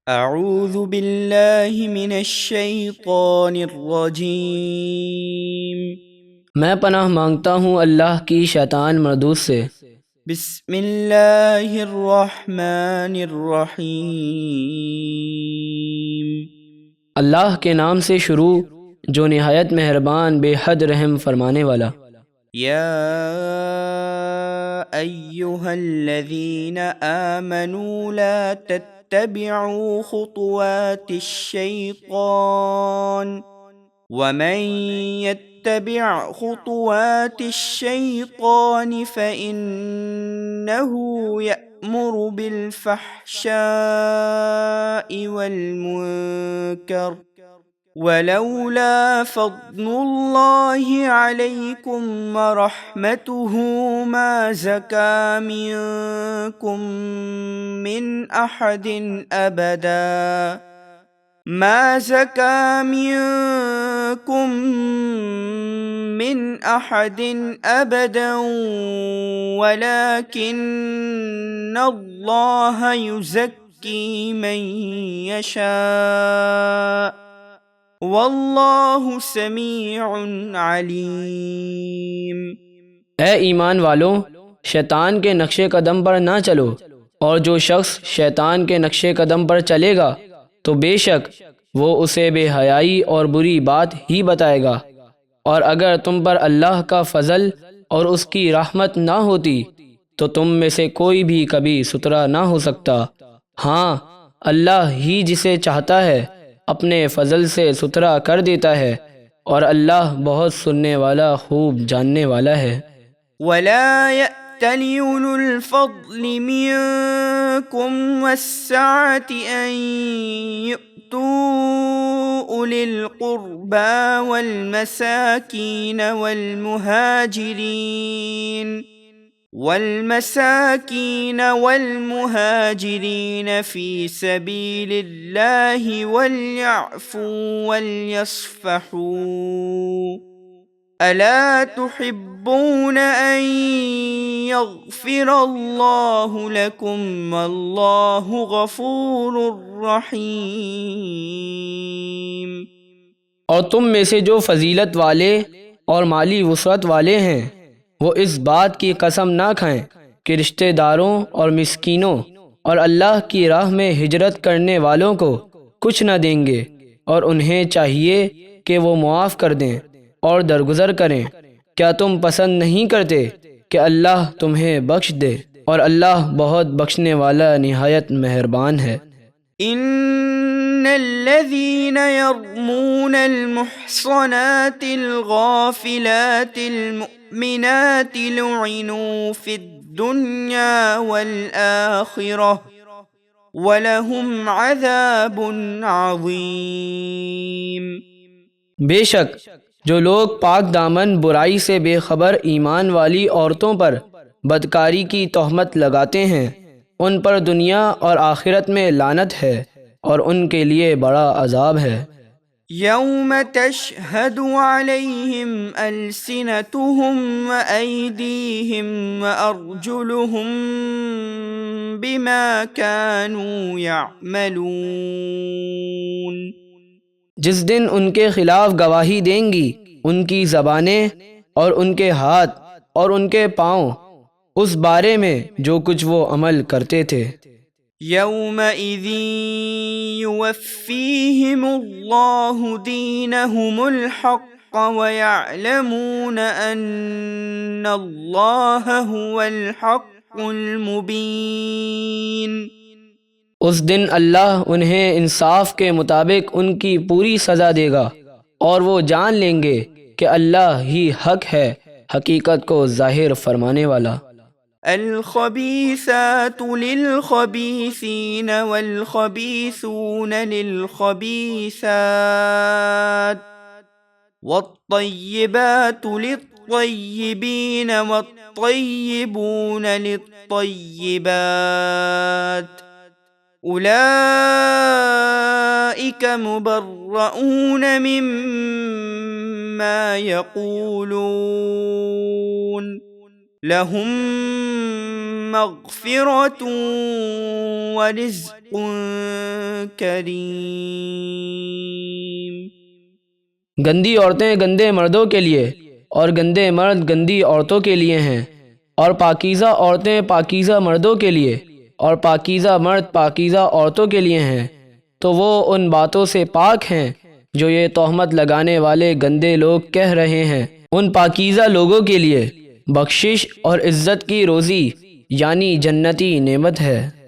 अऊज़ु बिल्लाहि मिनश्शैतानिर्रजीम। मैं पनाह मांगता हूँ अल्लाह की शैतान मरदूद से। बिस्मिल्लाहिर्रहमानिर्रहीम। अल्लाह के नाम से शुरू जो निहायत मेहरबान बेहद रहम फरमाने वाला। या अय्युहल्लज़ीना आमनू ला तत्तबिउ खुतुवातिश शैतान वमन यत्तबिअ खुतुवातिश शैतान फ़इन्नहु यअमुरु बिलफ़हशाइ वल्मुनकर वलौला फ़द्लुल्लाहि अलैकुम वरहमतुहु मा ज़का मिनकुम मिन अहदिन अबदा मा ज़का मिनकुम मिन अहदिन अबदन वलाकिन्नल्लाह युज़क्की मन यशा वल्लाहु समीउन अलीम। ए ईमान वालों, शैतान के नक्शे कदम पर ना चलो, और जो शख्स शैतान के नक्शे कदम पर चलेगा तो बेशक वो उसे बेहयाई और बुरी बात ही बताएगा। और अगर तुम पर अल्लाह का फजल और उसकी रहमत ना होती तो तुम में से कोई भी कभी सुतरा ना हो सकता। हाँ, अल्लाह ही जिसे चाहता है अपने फजल से सुतरा कर देता है, और अल्लाह बहुत सुनने वाला खूब जानने वाला है। वला यअतलि उलुल फ़द्लि मिनकुम वस्सअति अन यु'तू उलिल क़ुरबा वल मसाकीन والمهاجرين في سبيل الله وليعفوا وليصفحوا ألا تحبون أن يغفر الله لكم والله غفور رحيم। और तुम में से जो फजीलत वाले और माली वुसअत वाले हैं वो इस बात की कसम ना खाएं कि रिश्तेदारों और मिस्कीनों और अल्लाह की राह में हिजरत करने वालों को कुछ न देंगे, और उन्हें चाहिए कि वो मुआफ़ कर दें और दरगुजर करें। क्या तुम पसंद नहीं करते कि अल्लाह तुम्हें बख्श दे, और अल्लाह बहुत बख्शने वाला निहायत मेहरबान है। इन्नल्लज़ीन यर्मूनल मुहसनातिल गाफिलातिल मुमिनाति लुइनू फिद्दुन्या वल आखिरह वलहुम अज़ाबुन अज़ीम। बेशक जो लोग पाक दामन बुराई से बेखबर ईमान वाली औरतों पर बदकारी की तोहमत लगाते हैं, उन पर दुनिया और आखिरत में लानत है, और उनके लिए बड़ा अजाब है। यौम तशहदु अलैहिम अलसिनतुहुम व ऐदीहिम व अर्जुलुहुम बिमा कानू यअमलून। जिस दिन उनके खिलाफ गवाही देंगी उनकी ज़बानें और उनके हाथ और उनके पाँव उस बारे में जो कुछ वो अमल करते थे। यौमइज़िन युवफ़्फ़ीहिमुल्लाहु दीनहुमुल हक़्क़ व यअलमून अन्नल्लाह हुवल हक़्क़ुल मुबीन। उस दिन अल्लाह उन्हें इंसाफ के मुताबिक उनकी पूरी सज़ा देगा, और वो जान लेंगे कि अल्लाह ही हक है, हकीकत को जाहिर फरमाने वाला। अल-ख़बीसातु लिल-ख़बीसीन वल-ख़बीसून लिल-ख़बीसात वत-तय्यिबातु लित-तय्यिबीन वत-तय्यिबून लित-तय्यिबात उलाइका मुबर्रऊन मिम्मा यक़ूलून लहुम मग़फ़िरतुन व रिज़्क़ुन करीम। गंदी औरतें गंदे मर्दों के लिए और गंदे मर्द गंदी औरतों के लिए हैं, और पाकीज़ा औरतें पाकीज़ा मर्दों के लिए और पाकीज़ा मर्द पाकीज़ा औरतों के लिए हैं। तो वो उन बातों से पाक हैं जो ये तोहमत लगाने वाले गंदे लोग कह रहे हैं। उन पाकीज़ा लोगों के लिए बख्शिश और इज़्ज़त की रोज़ी यानी जन्नती नेमत है।